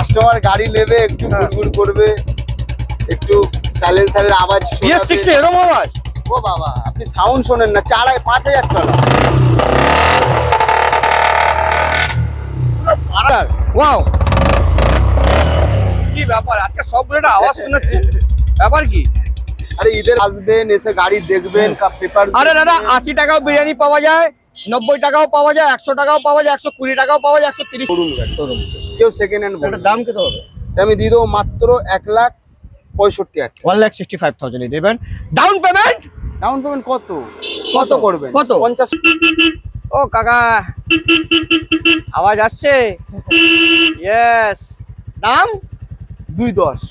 Customer গাড়ি নেবে, একটু গুড়গুড় করবে, একটু সাইলেন্সারের আওয়াজ BS6 এরকম আওয়াজ। ও বাবা, আপনি সাউন্ড শোনেন না, 5000 চলা। ওয়াও, কি ব্যাপার আজকে সবগুলো একটা আওয়াজ শোনাচ্ছে, ব্যাপার কি? আরে ঈদের আসবেন, এসে গাড়ি দেখবেন, পেপার। আরে দাদা 80 টাকাও বিরিয়ানি পাওয়া যায়, 90 টাকাও পাওয়া যায়, 100 টাকাও পাওয়া যায়, 120 টাকাও পাওয়া যায়, 130। শোরুম কেউ সেকেন্ড হ্যান্ড বলে। দাম কত হবে? আমি দিয়ে দেবো মাত্র 1,65,000। 1,65,000 দেবেন ডাউন পেমেন্ট। ডাউন পেমেন্ট কত করবেন? কত? 50। ও কাকা আওয়াজ আসছে, ইয়েস। দাম 2,10।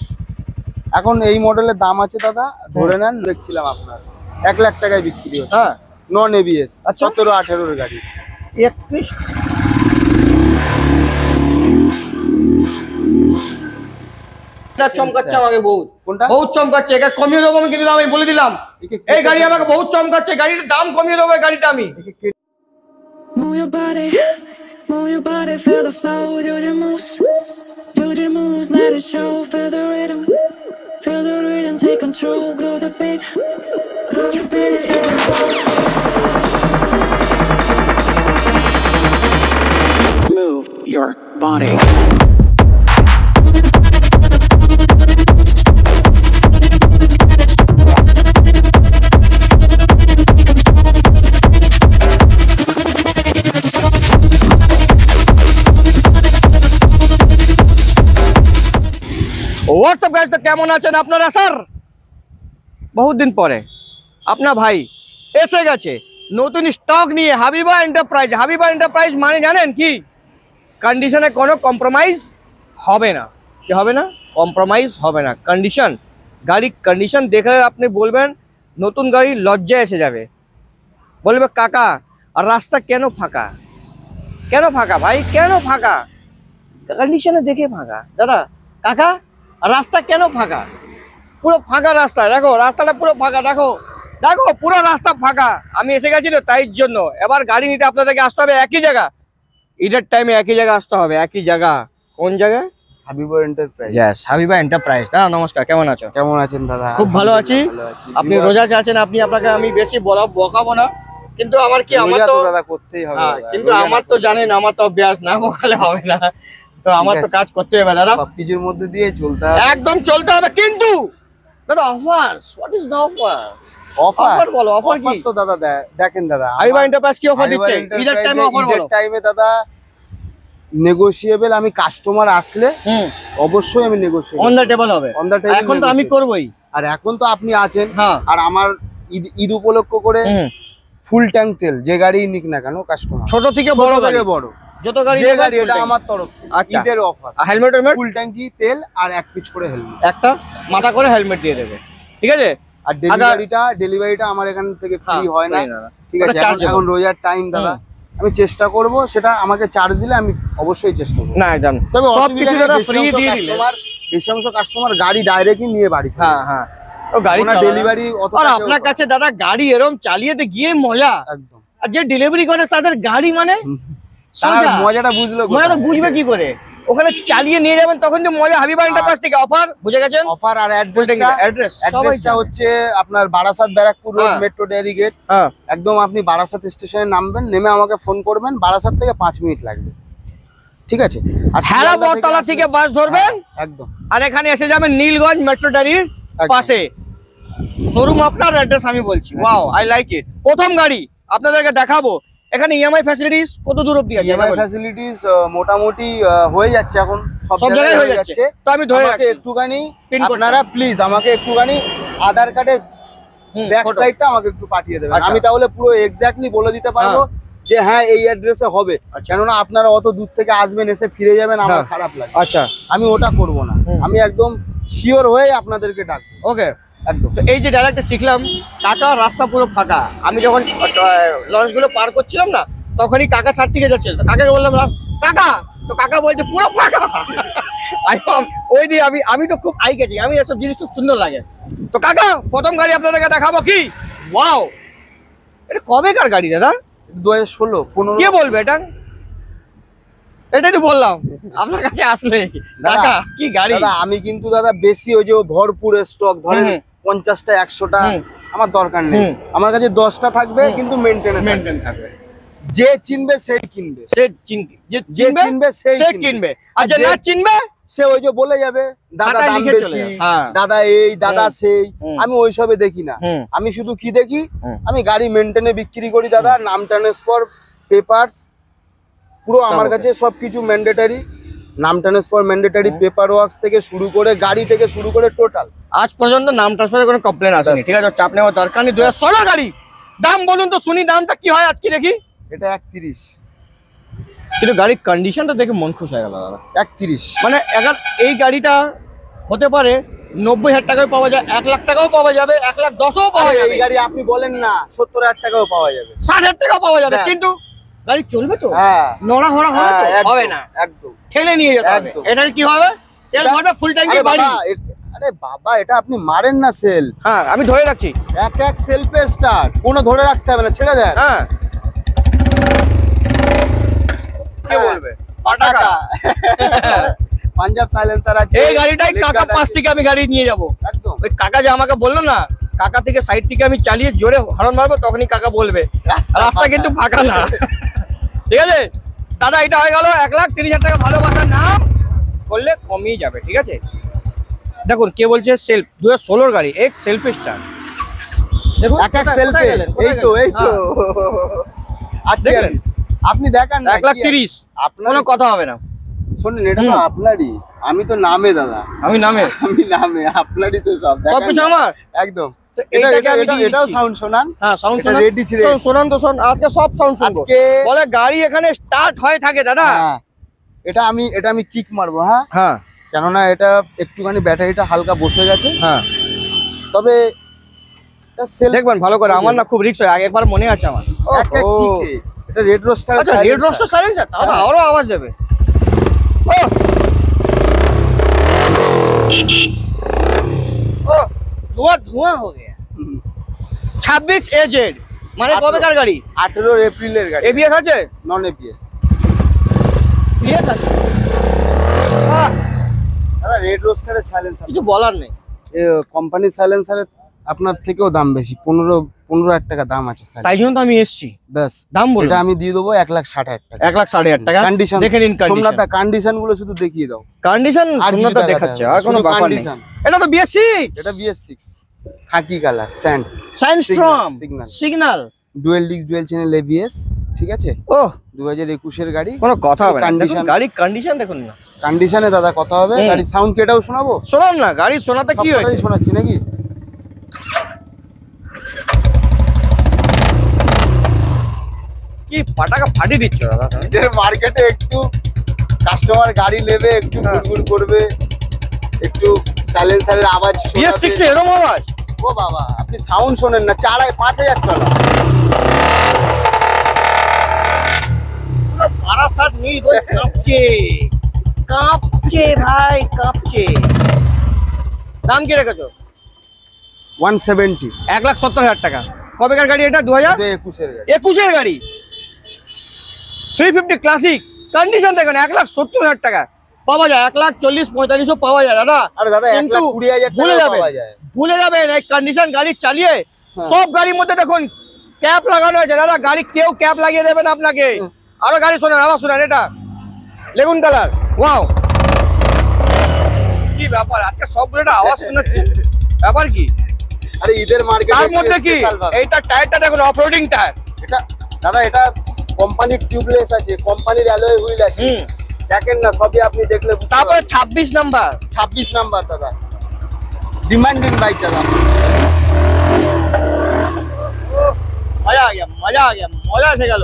এখন এই মডেলের দাম আছে দাদা, ধরে নেন, দেখছিলাম আপনার 1 লাখ টাকায় বিক্রি হচ্ছে। হ্যাঁ, নন এবিএস, আচ্ছা। 17-18 গাড়ি। 31 চমকাচ্ছে আমাকে বহুত। কোনটা? বহুত চমকাচ্ছে, এটা কমিয়ে দেবো আমি, কিন্তু আমি বলে দিলাম এই গাড়ি আমাকে বহুত চমকাচ্ছে, গাড়ির দাম কমিয়ে দেবো এই গাড়িটা আমি। Move your body, feel the flow, do the moves, let it show, feel the rhythm, take control, grow the beat, Move your body. WhatsApp guys, তো কেমন আছেন আপনারা স্যার? বহুত দিন পরে আপনার ভাই এসে গেছে নতুন স্টক নিয়ে হাবিবা এন্টারপ্রাইজ। হাবিবা এন্টারপ্রাইজ মানে জানেন কি? কন্ডিশনে কোনো কম্প্রোমাইজ হবে না। কি হবে না? কম্প্রোমাইজ হবে না। কন্ডিশন, গাড়ির কন্ডিশন দেখলে আপনি বলবেন, নতুন গাড়ি লজ্জা এসে যাবে, বলবে কাকা আর রাস্তা কেন ফাঁকা, কেন ফাঁকা ভাই, কেন ফাঁকা? কন্ডিশনে দেখে ফাঁকা দাদা। কাকা রাস্তা কেন ফাঁকা? পুরো ফাঁকা রাস্তা, দেখো রাস্তাটা পুরো ফাঁকা, দেখো দেখো পুরো রাস্তা ফাঁকা। আমি এসে গেছি তো তাই জন্য। এবার গাড়ি নিতে আপনাদেরকে আসতে হবে একই জায়গা, ঈদের টাইমে একই জায়গা আসতে হবে, একই জায়গা। কোন জায়গায়? Habiba enterprise. Yes, Habiba enterprise. দাদা নমস্কার, কেমন আছো? কেমন আছেন দাদা? খুব ভালো আছি। আপনি রোজা আছেন, আপনাকে আমি বেশি বকাবো না, কিন্তু আমার কি, আমার তো দাদা করতেই হবে। কিন্তু আমার তো জানেন, আমার তো অভ্যাস, না বকালে হবে না, তো আমার তো কাজ করতে হবে দাদা, সবকিছুর মধ্যে দিয়ে চলতে হবে, একদম চলতে হবে। কিন্তু দাদা offer, what is the offer? Offer বলো, অফার কি? তো দাদা দেখেন দাদা, হাবিবা এন্টারপ্রাইজ কি অফার দিচ্ছে ঈদের টাইমে? অফার বলো। ঈদের টাইমে দাদা নেগোশিয়েবল, আমি কাস্টমার আসলে অবশ্যই আমি নেগোশিয়েবল অন দা টেবল হবে। অন দা টেবল এখন তো আমি করবই। আর এখন তো আপনি আছেন, হ্যাঁ। আর আমার ঈদ উপলক্ষ করে ফুল ট্যাঙ্ক তেল যে গাড়ি নিক না কেন কাস্টমার, ছোট থেকে বড় গাড়ি, বড় যত গাড়ি, যে গাড়ি, এটা আমার তরফ থেকে আচ্ছা ঈদের অফার। হেলমেট, ফুল ট্যাঙ্কি তেল আর 1 পিস করে হেলমেট, একটা মাথা করে হেলমেট দিয়ে দেবে, ঠিক আছে? আর ডেলিভারিটা আমার এখান থেকে ফ্রি হয় না, ঠিক আছে? এখন রোজার টাইম দাদা, আমি চেষ্টা করব, সেটা আমাকে চার্জ দিলে আমি অবশ্যই চেষ্টা করব। না একদম তবে সব কিছু দাদা ফ্রি দিয়ে দিলে, বেশি অংশ কাস্টমার গাড়ি ডাইরেক্টলি নিয়ে বাড়ি চলে যায়। হ্যাঁ, ও গাড়ি ডেলিভারি অত, আর আপনার কাছে দাদা গাড়ি এরকম চালিয়েতে গিয়ে মজা একদম। আর যে ডেলিভারি করে তাদের গাড়ি মানে তার মজাটা বুঝলো, মজা তো বুঝবে কি করে? ওখানে চালিয়ে নিয়ে যাবেন তখন তো মজা। হাবিবা এন্টারপ্রাইজ থেকে অফার, বুঝে গেছেন? অফার আর অ্যাড্রেসটা হচ্ছে আপনার Barasat Barrackpore road, metro dairy gate. একদম আপনি বারাসাত স্টেশনে নামবেন, নেমে আমাকে ফোন করবেন, বারাসাত থেকে 5 মিনিট লাগবে, ঠিক আছে? আর হেলা বটতলা থেকে বাস ধরবেন একদম, আর এখানে এসে যাবেন নীলগঞ্জ মেট্রো ডেয়ারির পাশে শোরুম। আপনার অ্যাড্রেস আমি বলছি, ওয়াও আই লাইক ইট। প্রথম গাড়ি আপনাদেরকে দেখাবো, এখানে ইএমআই ফ্যাসিলিটিস কত দূর অবধি আছে? ইএমআই ফ্যাসিলিটিস মোটামুটি হয়ে যাচ্ছে, এখন সব জায়গায় হয়ে যাচ্ছে। তো আমি ধরে রাখছি, একটুখানি আপনারা প্লিজ আমাকে একটুখানি আধার কার্ডের ব্যাক সাইডটা আমাকে একটু পাঠিয়ে দেবেন, আমি তাহলে পুরো এক্স্যাক্টলি বলে দিতে পারবো যে হ্যাঁ এই অ্যাড্রেসে হবে। কেননা আপনারা অত দূর থেকে আসবেন, এসে ফিরে যাবেন, আমার খারাপ লাগে। আচ্ছা, আমি ওটা করব না, আমি একদম শিওর হয়ে আপনাদেরকে ডাকবো। ওকে, একদম। তো এই যে ডাইরেক্টে শিখলাম, কাকা রাস্তা পুরো ফাঁকা। আমি যখন লঞ্চগুলো পার করছিলাম না, তখনই কাকা ছাড় থেকে যাচ্ছে, কাকাকে বললাম কাকা, তো কাকা বলছে পুরো ফাঁকা। ওই দিয়ে আমি তো খুব আই গেছি, আমি এসব জিনিস খুব সুন্দর লাগে। তো কাকা প্রথম গাড়ি আপনাদেরকে দেখাবো কি, ওয়াও, এটা কবেকার গাড়ি দাদা? 2016-15। কে বলবে এটা? এটাই তো বললাম আপনার কাছে আসলে দাদা, কাকা কি গাড়ি দাদা আমি কিন্তু দাদা বেশি ওই যে ভরপুর স্টক ধরেন হুম। 50টা 100টা হুম। আমার দরকার নেই। হুম। আমার কাছে 10টা থাকবে কিন্তু মেনটেনে মেনটেন থাকবে যে চিনবে সেই কিনবে, সে চিনবে যে যে চিনবে কিনবে সেই সে কিনবে। কিনবে আর আর যে যে- না চিনবে সে ওই যে বলে যাবে দাদা খাতায় দাম লিখে চলে বেশি, যাবে। হ্যাঁ। দাদা এই দাদা হুম। সেই, হুম। আমি ওইসবে দেখি না। হুম। আমি শুধু কি দেখি, হুম। আমি গাড়ি মেনটেনে বিক্রি করি দাদা, নাম ট্রান্সফার পেপারস পুরো আমার সব কাছে সবকিছু ম্যান্ডেটারি, নাম ট্রান্সফার ম্যান্ডেটারি, পেপার ওয়ার্কস থেকে শুরু করে গাড়ি থেকে শুরু করে টোটাল। আজ পর্যন্ত নাম ট্রান্সফারের কোনো কমপ্লেন আসেনি ব্যাস। ঠিক আছে চাপ নেওয়ার দরকার নেই 2016 গাড়ি দাম বলুন তো শুনি দামটা কি হয় আজকে দেখি এটা 31 কিন্তু গাড়ির কন্ডিশনটা দেখে মন খুশ হয়ে গেল দাদা 31 মানে এখন এই গাড়িটা হতে পারে 90,000 টাকায় পাওয়া যায় 1 লাখ টাকাও পাওয়া যাবে 1,10,000ও পাওয়া যাবে এই গাড়ি আপনি বলেন না 70,000 টাকাও পাওয়া যাবে। 60,000 টাকাও পাওয়া যাবে ব্যাস। কিন্তু গাড়ি চলবে তো হ্যাঁ নড়া হড়া হবে হ্যাঁ, তো? একদম, হবে না একদম। ঠেলে নিয়ে যেতে হবে একদম। এটার কি হবে তেল ভরবে ফুল ট্যাঙ্কি আরে বাড়ি বাবা, আরে বাবা এটা আপনি মারেন না সেল, হ্যাঁ আমি ধরে রাখছি এক এক সেলফে স্টার্ট, কোনো ধরে রাখতে হবে না, ছেড়ে দেন। হ্যাঁ কে হ্যাঁ। বলবে পাটাকা পাঞ্জাব সাইলেন্সার আছে, এই গাড়িটাই Flipkart কাকা পাশ আছে। থেকে আমি গাড়ি নিয়ে যাব একদম ওই কাকা যে আমাকে বললো না কাকা থেকে সাইড থেকে আমি চালিয়ে জোরে হর্ন মারবো তখনই কাকা বলবে রাস্তা কিন্তু ফাঁকা না ঠিক আছে দাদা এটা হয়ে গেল 1,30,000 টাকা ভালোবাসার নাম করলে কমই যাবে ঠিক আছে দেখুন কে বলছে সেলফ 2016 গাড়ি এক সেলফ স্টার দেখুন এক এক সেলফে, এই তো আচ্ছা দেখলেন? আপনি দেখান না, 1,30,000 আপনার কোনো কথা হবে না শুনুন এটা তো আপনারই, আমি তো নামে দাদা, আমি নামে আমি নামে, আপনারই তো সব দেখান সবকিছু না। আমার একদম তো এটা এইটাকে আমি দিয়ে এটাও দিচ্ছি। সাউন্ড শোনান। হ্যাঁ সাউন্ড এটা শোনান ready ছিল। শোনান তো শোন আজকে সব সাউন্ড শুনবো আজকে বলে গাড়ি এখানে স্টার্ট হয়ে থাকে দাদা হ্যাঁ, এটা আমি কিক মারবো, হ্যাঁ, হ্যাঁ কেননা এটা একটুখানি ব্যাটারিটা হালকা বসে গেছে, হ্যাঁ তবে এটা সেল দেখবেন ভালো করে আমার না খুব রিস্ক হয় আগে একবার মনে আছে আমার এটা রেড রোস্টার, আচ্ছা রেড রোস্টার সাইলেন্সার তাও তো হ্যাঁ। আরো আওয়াজ দেবে ও ও ধোঁয়া ধোঁয়া হয়ে গেছে 26 এজেড মানে কবেকার গাড়ি 18 এপ্রিলের গাড়ি, এবিএস আছে নন এপিএস। এবিএস আছে আহ, দাদা রেড রোস্টারের সাইলেন্সার, কিছু বলার নেই কোম্পানির সাইলেন্সারের আপনার থেকেও দাম বেশি, 15,000 টাকা দাম আছে তাই সাইলেন্সার। জন্য তো আমি এসেছি ব্যাস দাম বলুন এটা আমি দিয়ে দেবো 1,60,000 টাকা। 1,60,000 টাকা কন্ডিশন দেখে নিন সোমনাথ কন্ডিশন কন্ডিশন গুলো শুধু দেখিয়ে দাও। কন্ডিশন আর কিছু শূন্যতা দেখাতে দেখাচ্ছে হবে না, আর কোনো শুধু ব্যাপার নেই condition। এটা তো বিএস6 এটা BS6 খাকি কালার স্যান্ড, সাইনস্ট্রম signal। Signal dual disc dual channel ABS, ঠিক আছে, ওহ 2021 এর গাড়ি। কোনো কথা হবে না Condition- দেখুন গাড়ির কন্ডিশন দেখুন না কন্ডিশনে দাদা কথা হবে, হুম। গাড়ির সাউন্ড কেটাও শোনাবো, শোনান না গাড়ির শোনাতে কি সবকটাই হয়েছে শোনাচ্ছি নাকি? কি পাটাকা ফাটি দিচ্ছ দাদা তুমি? যে মার্কেটে একটু কাস্টমার গাড়ি নেবে, একটু হ্যাঁ। গুড়গুড় করবে, একটু সাইলেন্সারের আওয়াজ BS6 শোনাবে। এ এরকম আওয়াজ ও বাবা আপনি সাউন্ড শোনেন না, 5,000 চলা। বারাসাত নীলগঞ্জ কাঁপছে কাঁপছে ভাই কাঁপছে দাম কি রেখেছো 170 1,70,000 টাকা কবেকার গাড়ি এটা 2021 এর গাড়ি। 2021 এর গাড়ি 350 ক্লাসিক কন্ডিশন দেখেন 1,70,000 টাকা পাওয়া যায় 1,40,45 পাওয়া যায় দাদা আরে দাদা কিন্তু 1,20,000 ভুলে টাকা যাবেন পাওয়া যায়। ভুলে যাবেন এই কন্ডিশন গাড়ি চালিয়ে হ্যাঁ। সব গাড়ির মধ্যে দেখুন ক্যাপ লাগানো আছে দাদা গাড়ি কেউ ক্যাপ লাগিয়ে দেবেন আপনাকে আরো গাড়ি শোনেন আওয়াজ শোনেন এটা লেগুন কালার ওয়াও কি ব্যাপার আজকে সবগুলোটা আওয়াজ শোনাচ্ছে ব্যাপার কি আরে ঈদের মার্কেটে তার মধ্যে কি এইটা টায়ারটা দেখুন অফরোডিং টায়ার এটা দাদা এটা কোম্পানির টিউবলেস আছে, কোম্পানির অ্যালয় হুইল আছে, দেখেন না সবই আপনি দেখলে বুঝতে তারপরে পারবেন। 26 নাম্বার 26 নাম্বার দাদা, ডিমান্ডিং বাইক দাদা। মজা আ গিয়া মজা এসে গেল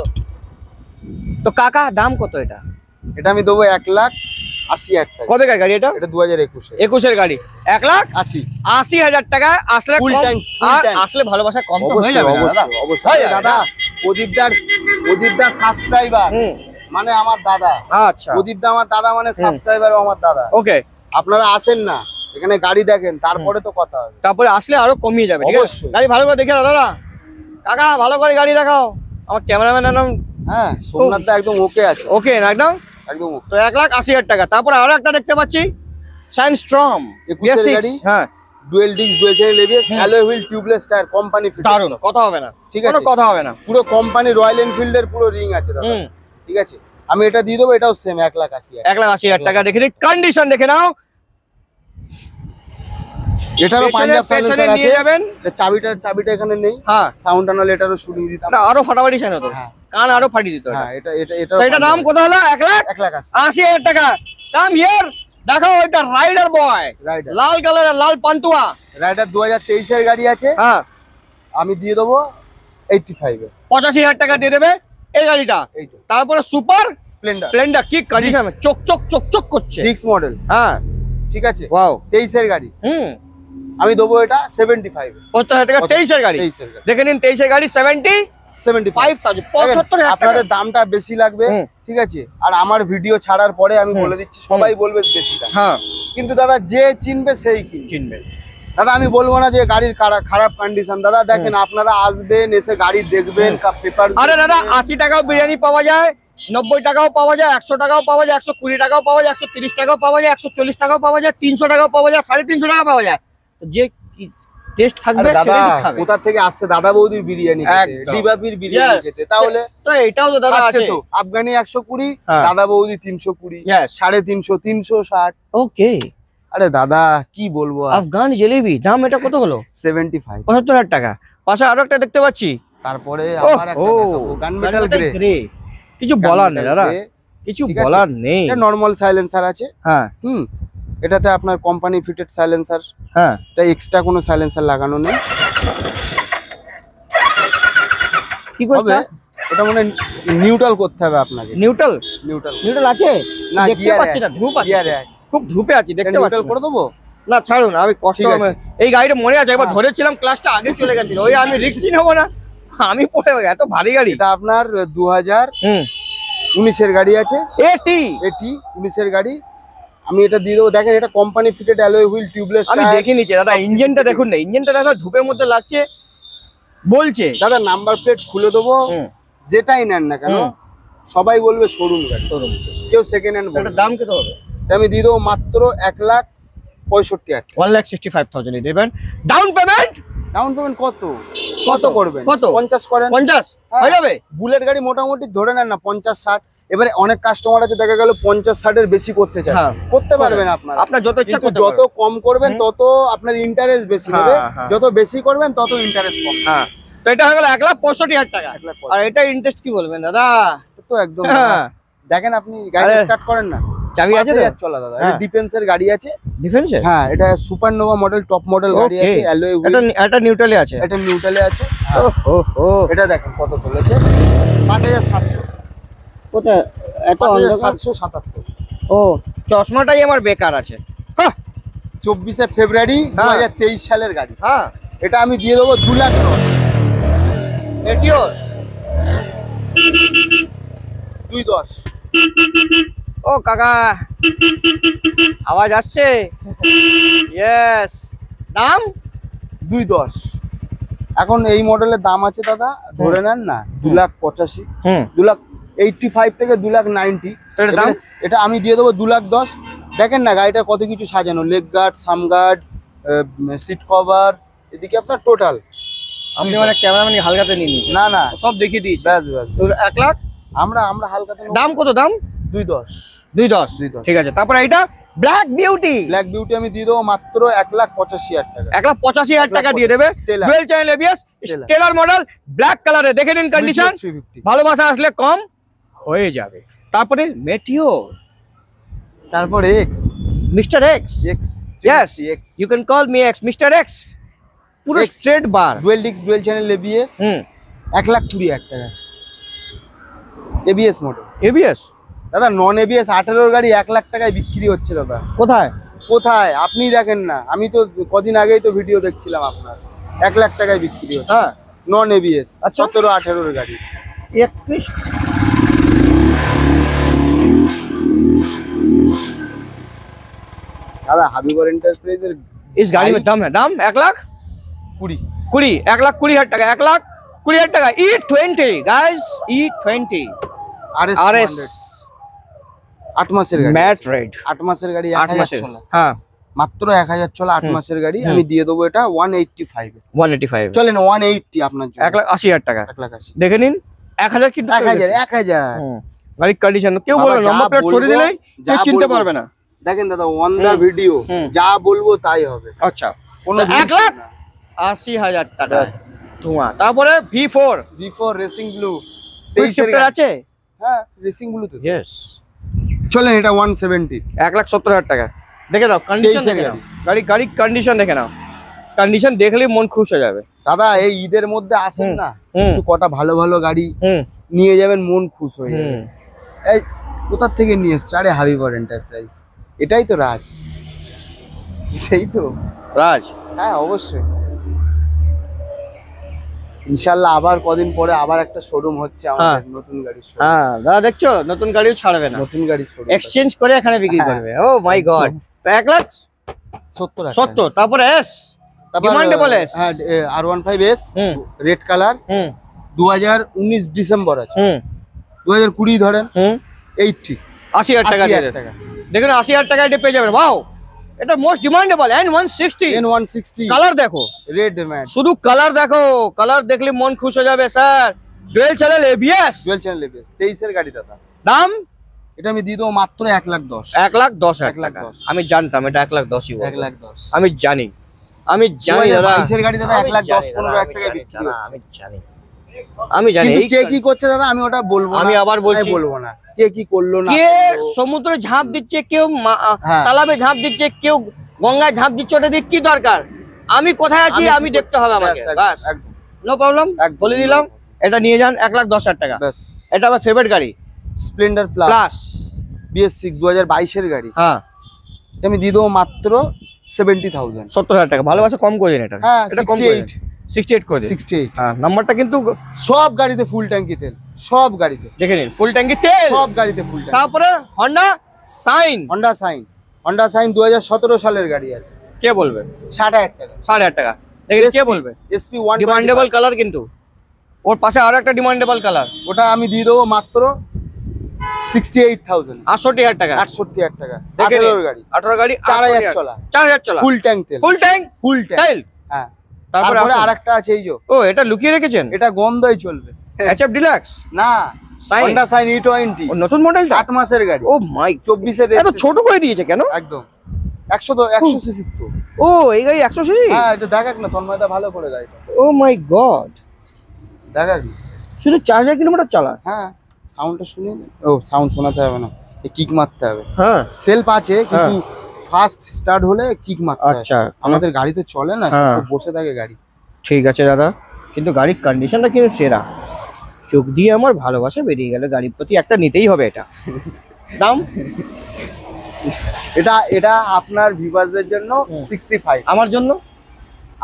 তো কাকা দাম কত এটা এটা আমি দেবো 1,80,000 টাকা। কবেকার গাড়ি এটা এটা 2021 21 এর গাড়ি 1,80,000 টাকা আসলে Full কম, tank, full আর tank। আসলে ভালোবাসা কম তো হয়ে অবশ্যই যাবে না দাদা? অবশ্যই অবশ্যই। হয়ে আরে যাবে দাদা না? প্রদীপদার সাবস্ক্রাইবার হুম, মানে আমার দাদা, আচ্ছা প্রদীপদা আমার দাদা মানে সাবস্ক্রাইবারও আমার দাদা। ওকে আপনারা আসেন না এখানে গাড়ি দেখেন, তারপরে তো কথা হবে। তারপরে আসলে আরো কমিয়ে যাবে ঠিক আছে অবশ্যই। গাড়ি ভালো করে দেখে দাদা কাকা ভালো করে গাড়ি দেখাও আমার ক্যামেরাম্যান একদম হ্যাঁ সোমনাথ দা একদম ওকে আছে। ওকে না একদম একদম তো 1,80,000 টাকা। তারপরে আরো একটা দেখতে পাচ্ছি সাইনস্ট্রম 21 এর গাড়ি। হ্যাঁ dual disc dual channel ABS, alloy wheel, tubeless tyre, company fit. দারুণ, কথা হবে না, ঠিক কোনো আছে, কথা হবে না। পুরো কোম্পানি রয়্যাল এনফিল্ডের পুরো রিং আছে দাদা। ঠিক আছে, আমি এটা দিয়ে দেবো, এটাও সেম 1,80,000। 1,80,000 টাকা। দেখে নিন কন্ডিশন, দেখে নাও। এটারও পাঞ্জাব সাইলেন্সার আছে। যাবেন চাবিটা এখানে নেই। হ্যাঁ, সাউন্ড টানাল এটারও শুনিয়ে দিতাম। এটা আরো ফাটাফাটি শোনা তো, হ্যাঁ। কান আরো ফাটিয়ে দিত। হ্যাঁ, এটা তো এটা দাম কত হলো? 1,80,000 টাকা। দাম হিয়ার দেখো, এটা রাইডার বয়, রাইডার লাল কালারের, লাল পান্তুয়া রাইডার 2023 এর গাড়ি আছে। হ্যাঁ, আমি দিয়ে দেবো 85 এ। 85,000 টাকা দিয়ে দেবে এই গাড়িটা। এইটা তারপরে সুপার স্প্লেন্ডার স্প্লেন্ডার, কি কন্ডিশন, চক চক চক চক করছে। ডিক্স মডেল। হ্যাঁ, ঠিক আছে, ওয়াও। 23 এর গাড়ি। আমি দেবো এটা 75 এ। 75,000 টাকা 23 এর গাড়ি। 23 এর গাড়ি দেখে নিন, 23 এর গাড়ি 75,000। 75,000 আপনাদের দামটা বেশি লাগবে। ঠিক আছে, আর আমার ভিডিও ছাড়ার পরে আমি বলে দিচ্ছি, সবাই বলবে বেশি দাম। হ্যাঁ, কিন্তু দাদা যে চিনবে সেই কিনবে। দাদা আমি বলবো না যে গাড়ির খারাপ কন্ডিশন। দাদা দেখেন, আপনারা আসবেন, এসে গাড়ি দেখবেন, পেপার। আরে দাদা, 80 টাকাও বিরিয়ানি পাওয়া যায়, 90 টাকাও পাওয়া যায়, 100 টাকাও পাওয়া যায়, 120 টাকাও পাওয়া যায়, 130 টাকাও পাওয়া যায়, 140 টাকাও পাওয়া যায়, 300 টাকাও পাওয়া যায়, 350 টাকা পাওয়া যায়। তো যে টেস্ট থাকবে দাদা সেটাই খাবে। কোথা থেকে আসছে দাদা বৌদির বিরিয়ানি খেতে, একদম। ডিবাবির বিরিয়ানি খেতে, তাহলে তো এটাও তো দাদা আছে আছে। তো। আফগানি 120, হ্যাঁ। দাদা বৌদি 320, Yes. 350, 360। ওকে, আরে দাদা কি বলবো, আফগান জিলেবি দাম এটা কত হলো? 75। 75,000 টাকা। পাশে আরো একটা দেখতে পাচ্ছি, তারপরে আবার একটা দেখাবো, গানমেটাল গ্রে। কিছু বলার নেই দাদা, কিছু ঠিক আছে? বলার নেই। এটা নরমাল সাইলেন্সার আছে। হ্যাঁ এটাতে আপনার কোম্পানি ফিটেড সাইলেন্সার। হ্যাঁ, এটা এক্সট্রা কোনো সাইলেন্সার লাগানো নেই। কি করবে? এটা মনে নিউট্রাল করতে হবে আপনাকে। নিউট্রাল আছে না, দেখতে গিয়ারে পাচ্ছি না, ধূপ আছে, গিয়ারে আছে। খুব ধূপে আছি, দেখতে নিউট্রাল পাচ্ছি করে দেবো। না। ছাড়ুন, আমি কষ্ট ঠিক আছে। এই গাড়িটা মনে আছে, একবার হ্যাঁ। ধরেছিলাম, ক্লাসটা আগে চলে গেছিল, ওই আমি রিক্সই নেবো না, আমি পড়ে এত ভারী গাড়ি। এটা আপনার 2019 এর গাড়ি আছে। এটি 19 এর গাড়ি। আমি এটা দিয়ে দেবো। দেখেন, এটা company fitted alloy wheel, tubeless. আমি দেখে নিচ্ছি দাদা, ইঞ্জিনটা দেখুন না, ইঞ্জিনটা দেখো ধূপের মধ্যে লাগছে বলছে। দাদা নাম্বার প্লেট খুলে দেবো, যেটাই নেন না কেন সবাই বলবে শোরুম গাড়ি। শোরুম, কেউ সেকেন্ড হ্যান্ড এটা দাম কত হবে? আমি দিয়ে দেবো মাত্র 1,65,000 টাকা। 1,65,000 দেবেন। ডাউন পেমেন্ট কত করবেন? কত? 50 করেন। 50 হয়ে যাবে। বুলেট গাড়ি মোটামুটি ধরে নেন না 50-60। এবারে অনেক কাস্টমার আছে, দেখা গেল 50-60 এর বেশি করতে চায়। হ্যাঁ। করতে পারবেন আপনারা, আপনার যত ইচ্ছা কিন্তু করতে যত কম করবেন তত আপনার ইন্টারেস্ট বেশি হ্যাঁ, হবে। হ্যাঁ। যত বেশি করবেন তত ইন্টারেস্ট কম। হ্যাঁ, তো এটা হয়ে গেল 1,65,000 টাকা। 1,65,000 আর এটা ইন্টারেস্ট কি বলবেন দাদা? তো একদম হ্যাঁ। দেখেন, আপনি গাড়ি আরে, স্টার্ট করেন না, চাবি আছে তো? 5,000 চলা দাদা। এটা হ্যাঁ। ডিফেন্সের গাড়ি আছে। ডিফেন্সে? হ্যাঁ, এটা সুপারনোভা মডেল, টপ মডেল গাড়ি Okay. আছে। অ্যালয় হুইল, এটা নিউট্রালে আছে। এটা নিউট্রালে আছে। ওহো, এটা দেখেন কত চলেছে, 5,700। কোথায় এত 5,777। ও, চশমাটাই আমার বেকার আছে। হ্যাঁ 24শে ফেব্রুয়ারি হ্যাঁ। 2023 সালের গাড়ি। হ্যাঁ, এটা আমি দিয়ে দেবো 2 লাখ টাকা। এটিও 2,10। ও কাকা, আওয়াজ আসছে? ইয়েস। দাম 2,10। এখন এই মডেলের দাম আছে দাদা, ধরে নেন না 2,85,000। 2,85,000 থেকে 2,90,000। এটার দাম? এটা আমি দিয়ে দেবো 2,10,000। দেখেন না গাড়িটা কত কিছু সাজানো, লেগ গার্ড, সাম গার্ড, সিট কভার, এদিকে আপনার টোটাল। আপনি মানে ক্যামেরাম্যান হালকাতে নিয়ে নিন। না না, সব দেখিয়ে দিয়েছি। ব্যাস 1 লাখ। আমরা হালকাতে নেবো। দাম কত? দাম 2,10,000। 2,10,000। 2,10,000। ঠিক আছে। তারপরে এটা ব্ল্যাক বিউটি। ব্ল্যাক বিউটি আমি দিয়ে দেবো মাত্র 1,85,000 টাকা। 1,85,000 টাকা দিয়ে দেবে। Stellar। Dual channel ABS, Stellar। Stellar model, black কালারে। দেখে নিন কন্ডিশন, 350। ভালোবাসা আসলে কম হয়ে যাবে। তারপরে মেটিওর, তারপর X Mister X. X yes, you can call me X, Mister X. পুরো X। Straight bar. Dual disc dual channel ABS, 1,20,000 টাকা। এবিএস মডেল এবিএস দাদা, নন এবিএস 18 গাড়ি 1 লাখ টাকায় বিক্রি হচ্ছে দাদা। কোথায়? কোথায় আপনি দেখেন না, আমি তো কদিন আগেই তো ভিডিও দেখছিলাম আপনার। 1 লাখ টাকায় বিক্রি হচ্ছে হ্যাঁ, নন এবিএস। আচ্ছা। 17-18 গাড়ি। 31। दादा हाबीबर एंटरप्राइजेर इस गाड़ी में दम है। दाम 1,20,000। 1,20,000 টাকা। 1,20,000 টাকা। E20 guys, E20 RS RS 8 মাসের গাড়ি, ম্যাট রেড 8 মাসের গাড়ি, 8 1000 মাসের। চলা, হ্যাঁ মাত্র 1000 চলা 8 মাসের গাড়ি। আমি দিয়ে দেবো এটা 185 এ। 185 চলেন 180 আপনার জন্য, 1,80,000 টাকা 1,80,000 দেখে নিন। 1000 কিন্তু 1000 গাড়ির কন্ডিশন কেউ বাবা, বলে যা নাম্বার প্লেট সরিয়ে বলবো, দিলেই যা কেউ চিনতে বলবো। পারবে না। দেখেন দাদা অন দা ভিডিও যা বলবো তাই হবে, আচ্ছা কোনো 1,80,000 টাকা ব্যাস। ধোঁয়া। তারপরে V4 V4 racing blue quick shifter আছে। হ্যাঁ রেসিং ব্লু তো। ইয়েস চলেন এটা 170 1,70,000 টাকা দেখে নাও কন্ডিশন 23 দেখে এর নাও গাড়ির কন্ডিশন দেখে নাও। কন্ডিশন দেখলেই মন খুশ হয়ে যাবে। দাদা এই ঈদের মধ্যে আসেন না, হুম একটু কটা ভালো ভালো গাড়ি হুম নিয়ে যাবেন, মন খুশ হয়ে যাবে। হুম এই কোথা থেকে নিয়ে এসছে? আরে হাবিবর এন্টারপ্রাইজ, এটাই তো রাজ, এটাই তো রাজ। হ্যাঁ অবশ্যই। ইনশাল্লাহ আবার কদিন পরে আবার একটা শোরুম হচ্ছে আমাদের, নতুন গাড়ির শোরুম, হ্যাঁ দাদা দেখছো নতুন গাড়িও ছাড়বে না, নতুন গাড়ির শোরুম এক্সচেঞ্জ করে এখানে বিক্রি হ্যাঁ। করবে। ও মাই গড। তো 1,70,000 তারপরে এস ডিমান্ডেবল এস। হ্যাঁ R15S হুম রেড কালার, হুম 2019 ডিসেম্বর আছে, হুম 2020 ধরেন, হুম 80 80,000 টাকা দিয়ে দেন। টাকা। দেখুন 80,000 টাকা এটা পেয়ে যাবেন। ওয়াও এটা most demandable N160 N160 colour দেখো, রেড ম্যাট শুধু কালার দেখো, কালার দেখলে মন খুশ হয়ে যাবে sir. Dual channel ABS dual channel ABS 23 এর গাড়ি দাদা। দাম এটা আমি দিয়ে দেবো মাত্র 1,10,000 1,10,000 টাকা। 1,10,000 আমি জানতাম এটা 1,10,000 বলবে। 1,10,000 আমি জানি দাদা 22 এর গাড়ি দাদা আমি 1,10,000 জানি 15,000 আমি টাকায় জানি বিক্রি দাদা, হচ্ছে। আমি জানি কিন্তু এই কে কি করছে দাদা আমি ওটা বলবো না, আমি আবার বলছি। আমি বলবো না কে কি করলো না কে করলো। সমুদ্রে ঝাঁপ দিচ্ছে, কেউ হ্যাঁ। তালাবে ঝাঁপ দিচ্ছে, কেউ গঙ্গায় ঝাঁপ দিচ্ছে, ওটা দিয়ে কি দরকার? আমি কোথায় আছি আমি আমি কি দেখতে হবে আমাকে, ব্যাস, বাস একদম নো প্রবলেম। একদম। বলে দিলাম এটা নিয়ে যান 1,10,000 টাকা। ব্যাস এটা আমার ফেভারিট গাড়ি স্প্লেন্ডার প্লাস প্লাস। BS6 2022 এর গাড়ি, হ্যাঁ এটা আমি দিয়ে দেবো মাত্র 70,000 70,000 টাকা। ভালোবাসা কম করে দিন এটা। হ্যাঁ এটা কম করে দিন। 68 68 করে দিন। 68 হ্যাঁ নাম্বারটা কিন্তু সব গাড়িতে ফুল ট্যাঙ্কি তেল, সব গাড়িতে, দেখে নিন, ফুল ট্যাঙ্কি তেল। সব গাড়িতে ফুল ট্যাঙ্কি। তারপরে হন্ডা সাইন হন্ডা সাইন 2017 সালের গাড়ি আছে, কে বলবে 60,000 টাকা। 6,500 টাকা দেখে কে বলবে? SP 125 ডিমান্ডেবল কালার কিন্তু ওর পাশে আরো একটা ডিমান্ডেবল কালার, ওটা আমি দিয়ে দেবো মাত্র 68,000 68,000 টাকা। 68,000 টাকা। দেখে 18 গাড়ি 18 গাড়ি 4,000 চলা, 4,000 চলা ফুল ট্যাঙ্ক তেল, ফুল ট্যাঙ্ক ফুল ট্যাঙ্ক। তেল। হ্যাঁ তারপরে তারপরে আসুন। আরেকটা আছে এই যে, ও এটা লুকিয়ে রেখেছেন, এটা গন্ধই চলবে HF ডিলাক্স না, সাইন হন্ডা সাইন E20 ও নতুন মডেলটা। 8 মাসের গাড়ি, ও মাই 24 এর এত ছোট করে দিয়েছে কেন? একদম 100 সিসি তো। ও এই গাড়ি 100 সিসি। হ্যাঁ এটা দেখাক না তন্ময়দা ভালো করে গাড়িটা ও মাই গড দেখাক না। শুধু 4,000 কিলোমিটার চালা। হ্যাঁ সাউন্ডটা শুনে নে। ও সাউন্ড শোনাতে হবে না, কিক মারতে হবে। হ্যাঁ সেলফ আছে কিন্তু ফাস্ট স্টার্ট হলে কিক মারতে হয়। আচ্ছা আমাদের গাড়ি তো চলে না, হ্যাঁ। শুধু বসে থাকে গাড়ি। ঠিক আছে দাদা, কিন্তু গাড়ির কন্ডিশনটা কিন্তু সেরা। চোখ দিয়ে আমার ভালোবাসা বেরিয়ে গেল, গাড়ির প্রতি একটা নিতেই হবে। এটা দাম এটা এটা আপনার ভিউয়ারদের জন্য 65, আমার জন্য,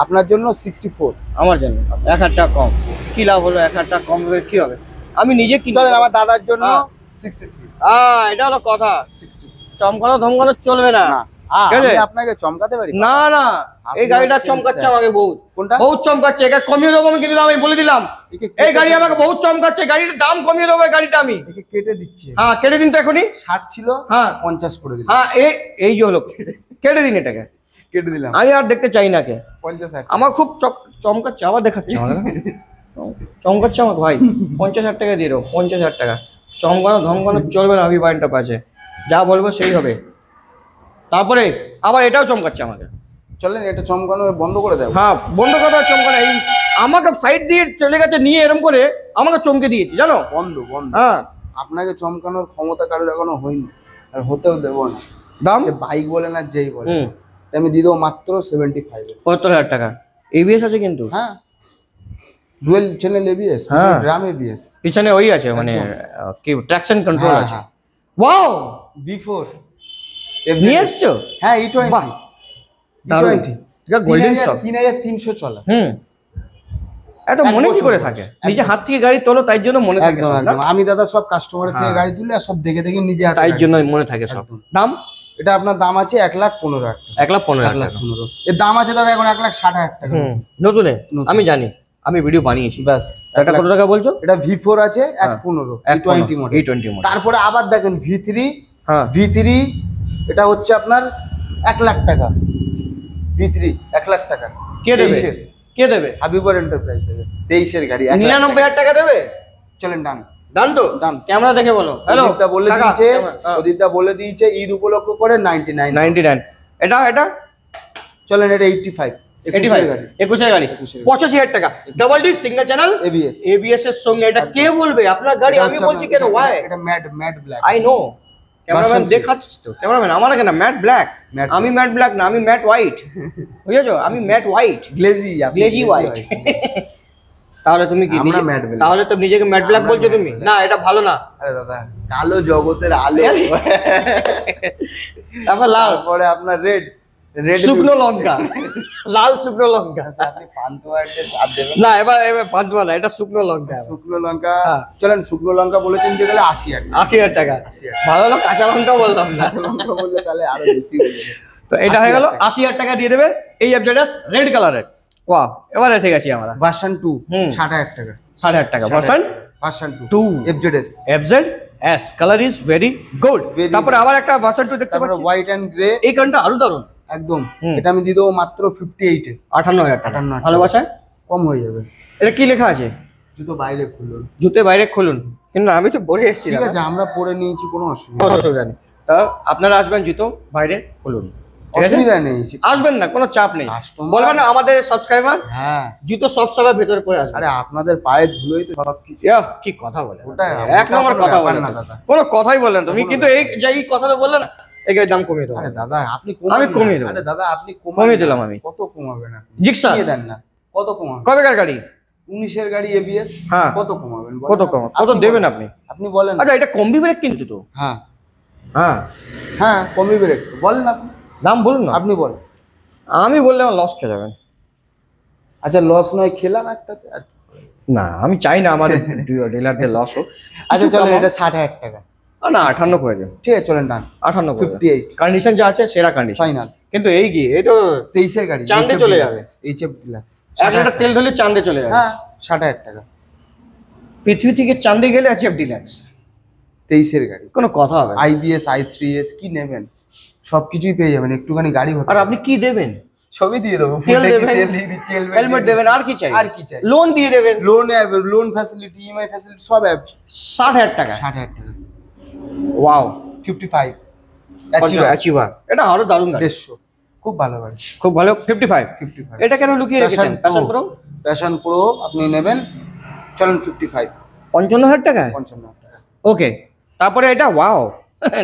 আপনার জন্য 64। আমার জন্য 1,000 টাকা কম। কি লাভ হলো 1,000 টাকা কম করে কি হবে? আমি নিজে কিনতে চলেন আমার দাদার জন্য হ্যাঁ। 63 এটা হলো কথা। 60 চমকানো ধমকানো চলবে না। না ঠিক আছে? আমি আপনাকে চমকাতে পারি না না আপনি এই গাড়িটা হচ্ছেন চমকাচ্ছে স্যার। আমাকে বহুত, কোনটা? বহুত চমকাচ্ছে। এটা কমিয়ে দেবো আমি, কিন্তু আমি বলে দিলাম একে এই গাড়ি আমাকে বহুত চমকাচ্ছে। গাড়ির দাম কমিয়ে দেবো এই গাড়িটা আমি। একে কেটে দিচ্ছি। হ্যাঁ কেটে দিন তো এখনই। 60 ছিল, হ্যাঁ 50 করে দিলাম। হ্যাঁ এই যে হলো, কেটে দিন এটাকে। কেটে দিলাম আমি আর দেখতে চাই না কে। 50। আমার খুব চমকাচ্ছে, আবার দেখাচ্ছে আমাকে। চমকাচ্ছে আমাকে ভাই। 50,000 টাকা দিয়ে দেবো, 50,000 টাকা। চমকানো ধমকানো চলবে না, আমি বাড়িটা পাচ্ছে যা বলবো সেই হবে। তারপরে আবার এটাও চমকাচ্ছে আমাকে। চলেন এটা চমকানো বন্ধ করে দেব। হ্যাঁ বন্ধ কথা চমকানো। এই আমাকে সাইড দিয়ে চলে গেছে নিয়ে, এরকম করে আমাকে চমকে দিয়েছি জানো। বন্ধ বন্ধ। হ্যাঁ আপনাকে চমকানোর ক্ষমতা কারোর এখনো হয়নি, আর হতেও দেবো না। দাম সে বাইক বলে না যেই বলে, হুম আমি দিয়ে দেবো মাত্র 75 এ। 75,000 টাকা। ABS আছে কিন্তু, হ্যাঁ ডুয়েল চ্যানেল ABS, হ্যাঁ। ড্রাম ABS, পিছনে ওই আছে মানে কি ট্র্যাকশন কন্ট্রোল হ্যাঁ, আছে। হ্যাঁ। ওয়াও V4 নিয়ে এসছো? হ্যাঁ E20 বাহ, দারুণ। E20 এটা গোল্ডেন সব। 3300 চলা। হুম এত এক মনে কি বছর করে বয়স, থাকে? এক নিজে বছর। হাত থেকে গাড়ি তোলো তাই জন্য মনে থাকে একদম সব, না? একদম। আমি দাদা সব কাস্টমারের থেকে হ্যাঁ। গাড়ি তুলে আর সব দেখে দেখে নিজে হাতে তাই গাড়ি জন্য তুলি। মনে থাকে সব। একদম। দাম এটা আপনার দাম আছে 1,15,000 টাকা। 1,15,000 টাকা। 1,15,000 এর দাম আছে দাদা এখন 1,60,000 টাকা। হুম নতুনে নতুন। আমি জানি, আমি ভিডিও বানিয়েছি। ব্যাস এটা কত টাকা বলছো? এটা V4 আছে 1,15 E20 মডেল। E20 model. তারপরে আবার দেখেন V3 হ্যাঁ V3 এটা হচ্ছে আপনার 1 লাখ টাকা। V3 1 লাখ টাকা কে দেবে? 23 এর। কে দেবে? হাবিবর এন্টারপ্রাইজ দেবে 23 এর গাড়ি 1 লাখ 99,000 টাকা দেবে। চলেন ডান। ডান তো? ডান। ক্যামেরা দেখে বলো। হ্যালো প্রদীপদা বলে দিয়েছে, প্রদীপদা বলে দিয়েছে ঈদ উপলক্ষ করে 99। 99। এটা এটা চলেন এটা 85 85 গাড়ি 21 গাড়ি 21 85,000 টাকা। Double disc single channel ABS। ABS এর সঙ্গে এটা কে বলবে? আপনার গাড়ি আমি বলছি কেন? ওয়াই? এটা matte black. I know. Cameraman দেখাচ্ছিস তো? ক্যামেরাম্যান আমার কেন ম্যাট ব্ল্যাক? আমি ম্যাট ব্ল্যাক না, আমি ম্যাট হোয়াইট। বুঝেছো? আমি ম্যাট হোয়াইট, গ্লেজি হোয়াইট। তাহলে তুমি কি? আমরা matte black। তাহলে তো নিজেকে ম্যাট ব্ল্যাক বলছো তুমি? না এটা ভালো না। আরে দাদা কালো জগতের আলো। তারপর লাল, তারপরে আপনার রেড শুকনো লঙ্কা, লাল শুকনো লঙ্কা। আপনি পান্তুয়া একটা স্বাদ দেবেন না এবার পাঁচবা না, এটা শুকনো লঙ্কা। শুকনো লঙ্কা। হ্যাঁ। চলেন শুকনো লঙ্কা বলেছেন যে গেলে 80,000 80,000 টাকা। 80,000 ভালো হলো কাঁচা লঙ্কা বললাম না। লঙ্কা বললে তাহলে আরো বেশি হয়ে যাবে। তো এটা হয়ে গেল 80,000 80,000 টাকা দিয়ে দেবে এই এফজেডএস রেড কালারের। ওয়াও, এবার এসে গেছি আমরা ভার্সন 2 হুম। 60,000 টাকা। 60,000 টাকা version version 2 2 FZS। FZS colour is very good. Very তারপরে আবার একটা ভার্সন 2 দেখতে তারপরে পাচ্ছি, হোয়াইট এন্ড গ্রে এই কারণটা আরো দারুণ। একদম। হুম। এটা আমি দিয়ে দেবো মাত্র 58 এ। 58,000 টাকা। 58,000 ভালোবাসায় কম হয়ে যাবে। এটা কি লেখা আছে? জুতো বাইরে খুলুন। জুতে বাইরে খুলুন। কিন্তু আমি তো পরে এসেছি। ঠিক আছে আমরা পরে নিয়েছি কোনো অসুবিধা কোনো অসুবিধা নেই। তা আপনারা আসবেন জুতো বাইরে খুলুন, ঠিক আছে? অসুবিধা নেই। আসবেন না, কোনো চাপ নেই। Customer- বলবেন না আমাদের সাবস্ক্রাইবার হ্যাঁ জুতো সব সময় ভেতরে পরে আসবে। আরে আপনাদের পায়ের ধুলোই তো সবকিছু। কি কথা বলে? ওটাই এক নম্বর কথা বলে না না দাদা। কোনো কথাই বললেন তুমি, কোনো কিন্তু এই যে এই কথাটা বললেন না, এই গাড়ির দাম কমিয়ে দেবো। আরে দাদা আপনি আমি না। কমিয়ে দেবো। আরে দাদা আপনি কমিয়ে দিলাম আমি। কত কমাবেন আপনি? জিক্সার কমিয়ে দেন না। কত কমাবেন? কবেকার গাড়ি? 19 এর গাড়ি ABS। হ্যাঁ। কত কমাবেন বলেন? কত কম? কত আপনি দেবেন বলেন। আপনি? আপনি বলেন। আচ্ছা এটা কম্বি ব্রেক কিন্তু তো। হ্যাঁ হ্যাঁ হ্যাঁ কমই ব্রেক বলেন আপনি। দাম বলুন না। আপনি বলেন। আমি বললে আমার লস খেয়ে যাবেন। আচ্ছা লস নয় খেলাম একটাতে আর কি। না আমি চাই না আমার ডিলারদের লস হোক। আচ্ছা চলেন এটা 60,000 টাকা। না 58 করে দিন। ঠিক আছে চলেন ডান। 58 করে 58 কন্ডিশন যা আছে সেরা কন্ডিশন। ফাইনাল। কিন্তু এই কি এই তো 23 এর গাড়ি চাঁদে চলে যাবে। HF deluxe. 1 লিটার তেল ঢেলে চাঁদে চলে যাবে। হ্যাঁ 60,000 টাকা। পৃথিবী থেকে চাঁদে গেলে আছে ডিলাক্স। 23 এর গাড়ি কোনো কথা হবে না। IBS i3s কি নেবেন সবকিছুই পেয়ে যাবেন। একটুখানি গাড়ি হতে আর আপনি কি দেবেন? সবই দিয়ে দেবো। তেল দেবেন, তেল দিয়ে দিচ্ছি, হেলমেট দেবেন, আর কি চাই? আর কি চাই? লোন দিয়ে দেবেন। লোন ফ্যাসিলিটি EMI ফ্যাসিলিটি সব 60,000 টাকা। 60,000 টাকা। Wow 55 achiever. এটা আরো দারুণ গাড়ি। 150 খুব ভালো গাড়ি। খুব ভালো 55। 55 এটা কেন লুকিয়ে রেখেছেন? প্যাশন প্রো প্যাশন প্রো আপনি নেবেন চলেন 55 55,000 টাকা। 55 টাকা। ওকে তারপরে এটা ওয়াও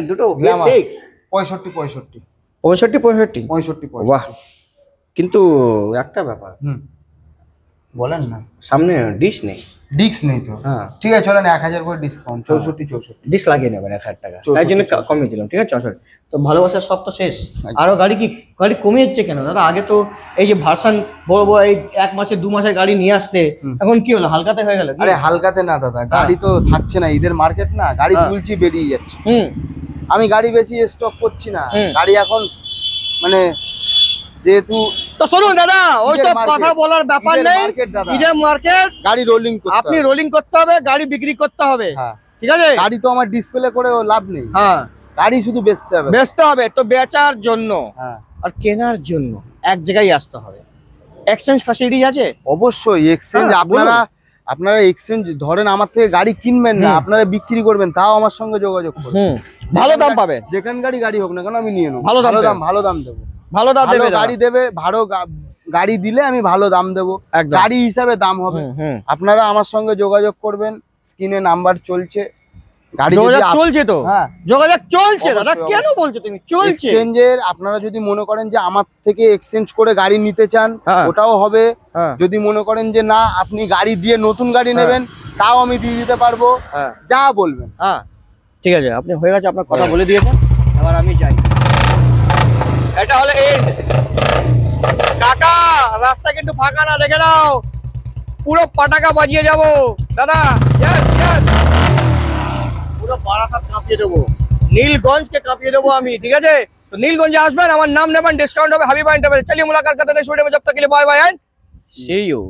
দুটো Glamour। 6 65 65 65 বাহ। কিন্তু একটা ব্যাপার, বলেন না সামনে ডিশ নেই। ডিস্ক নেই তো। হ্যাঁ ঠিক আছে চলেন 1000 করে ডিসকাউন্ট 64 ডিশ লাগিয়ে নেবেন 1,000 টাকা। 64 তাই জন্য কমিয়ে দিলাম, ঠিক আছে 64। তো ভালোবাসার সব তো শেষ। আরো গাড়ি কমে যাচ্ছে কেন দাদা? আগে তো এই যে ভার্সন বড় বড় এই 1 মাসে 2 মাসের গাড়ি নিয়ে আসতে, এখন কি হলো? হালকাতে হয়ে গেল কি? আরে হালকাতে না দাদা, গাড়ি তো থাকছে না, ঈদের মার্কেট না, গাড়ি হ্যাঁ। তুলছি বেরিয়ে যাচ্ছে। হুম আমি গাড়ি বেশি স্টক করছি না, হুম। গাড়ি এখন মানে যেহেতু তো শুনুন দাদা, ওইসব ঈদের market, কথা বলার ব্যাপার ঈদের নেই। market দাদা। ঈদের মার্কেট, গাড়ি রোলিং করতে আপনি হবে। রোলিং করতে হবে, গাড়ি বিক্রি করতে হবে, হ্যাঁ ঠিক আছে? গাড়ি তো আমার ডিসপ্লে করে লাভ নেই, হ্যাঁ গাড়ি শুধু বেচতে হবে। বেচতে হবে। তো বেচার জন্য হ্যাঁ আর কেনার জন্য এক জায়গায় আসতে হবে। এক্সচেঞ্জ ফ্যাসিলিটি আছে অবশ্যই এক্সচেঞ্জ। হ্যাঁ, আপনারা এক্সচেঞ্জ ধরেন আমার থেকে গাড়ি কিনবেন না, হুম। আপনারা বিক্রি করবেন, তাও আমার সঙ্গে যোগাযোগ করবেন। হুম ভালো দাম পাবেন। যেখান গাড়ি হোক না কেন আমি নিয়ে নেবো। ভালো দাম দেবেন। ভালো দাম দেবো। ভালো দাম ভালো দেবে গাড়ি দেবে, ভালো গাড়ি দিলে আমি ভালো দাম দেবো, একদম। গাড়ি হিসাবে দাম হবে। হুম, হুম। আপনারা আমার সঙ্গে যোগাযোগ করবেন, স্ক্রিনে নাম্বার চলছে। গাড়ি যোগাযোগ চলছে তো? হ্যাঁ যোগাযোগ চলছে দাদা, অবশ্যই, কেন বলছো তুমি? চলছে। এক্সচেঞ্জের আপনারা যদি মনে করেন যে আমার থেকে এক্সচেঞ্জ করে গাড়ি নিতে চান, হ্যাঁ। ওটাও হবে। হ্যাঁ যদি মনে করেন যে না আপনি গাড়ি দিয়ে নতুন গাড়ি হ্যাঁ। নেবেন, তাও আমি দিয়ে দিতে পারবো, হ্যাঁ যা বলবেন। হ্যাঁ ঠিক আছে, আপনি হয়ে গেছে, আপনার কথা বলে দিয়েছেন, এবার আমি যাই। এটা হলো এন্ড। কাকা রাস্তা কিন্তু ফাঁকা না, দেখে নাও, পুরো পাটাকা বাজিয়ে যাব দাদা। ইয়েস ইয়েস, পুরো বারাসাত কাঁপিয়ে দেবো, নীলগঞ্জকে কাঁপিয়ে দেবো আমি, ঠিক আছে? তো নীলগঞ্জে আসবেন, আমার নাম নেবেন, ডিসকাউন্ট হবে। হাবিবা এন্টারপ্রাইজ। চলিए मुलाकात करते हैं नेक्स्ट वीडियो में, जब तक के लिए bye bye and see you.